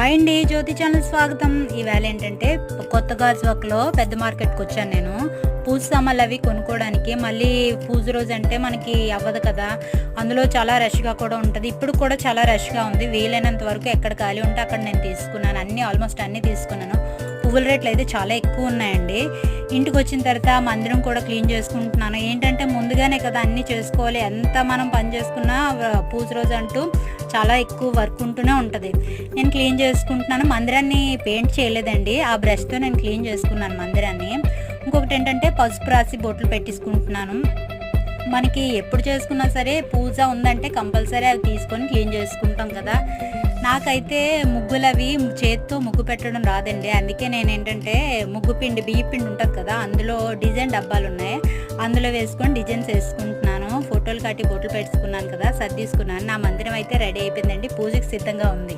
Hi అండి, జ్యోతి channel స్వాగతం. ఈవేళ ఏంటంటే కొత్త గాజువాకలో పెద్ద మార్కెట్కి వచ్చాను నేను పూజ సామాన్లు అవి కొనుక్కోవడానికి. మళ్ళీ పూజ రోజు అంటే మనకి అవ్వదు కదా, అందులో చాలా రష్గా కూడా ఉంటుంది. ఇప్పుడు కూడా చాలా రష్గా ఉంది. వీలైనంత వరకు ఎక్కడ ఖాళీ ఉంటే అక్కడ నేను తీసుకున్నాను. ఆల్మోస్ట్ అన్నీ తీసుకున్నాను. పువ్వుల రేట్లు అయితే చాలా ఎక్కువ ఉన్నాయండి. ఇంటికి వచ్చిన తర్వాత మందిరం కూడా క్లీన్ చేసుకుంటున్నాను. ఏంటంటే ముందుగానే కదా అన్నీ చేసుకోవాలి. ఎంత మనం పని చేసుకున్నా పూజ రోజు అంటూ చాలా ఎక్కువ వర్క్ ఉంటూనే ఉంటుంది. నేను క్లీన్ చేసుకుంటున్నాను. మందిరాన్ని పెయింట్ చేయలేదండి, ఆ బ్రష్తో నేను క్లీన్ చేసుకున్నాను మందిరాన్ని. ఇంకొకటి ఏంటంటే పసుపు రాసి బొట్లు పెట్టించుకుంటున్నాను. మనకి ఎప్పుడు చేసుకున్నా సరే పూజ ఉందంటే కంపల్సరీ అవి తీసుకొని క్లీన్ చేసుకుంటాం కదా. నాకైతే ముగ్గులు అవి చేతితో ముగ్గు పెట్టడం రాదండి. అందుకే నేను ఏంటంటే ముగ్గు పిండి, బియ్య పిండి ఉంటుంది కదా, అందులో డిజైన్ డబ్బాలు ఉన్నాయి, అందులో వేసుకొని డిజైన్స్ వేసుకుంటున్నాను. ఫోటోలు కట్టి బొట్లు పెట్టుకున్నాను కదా, సర్దీసుకున్నాను. నా మందిరం అయితే రెడీ అయిపోయిందండి, పూజకి సిద్ధంగా ఉంది.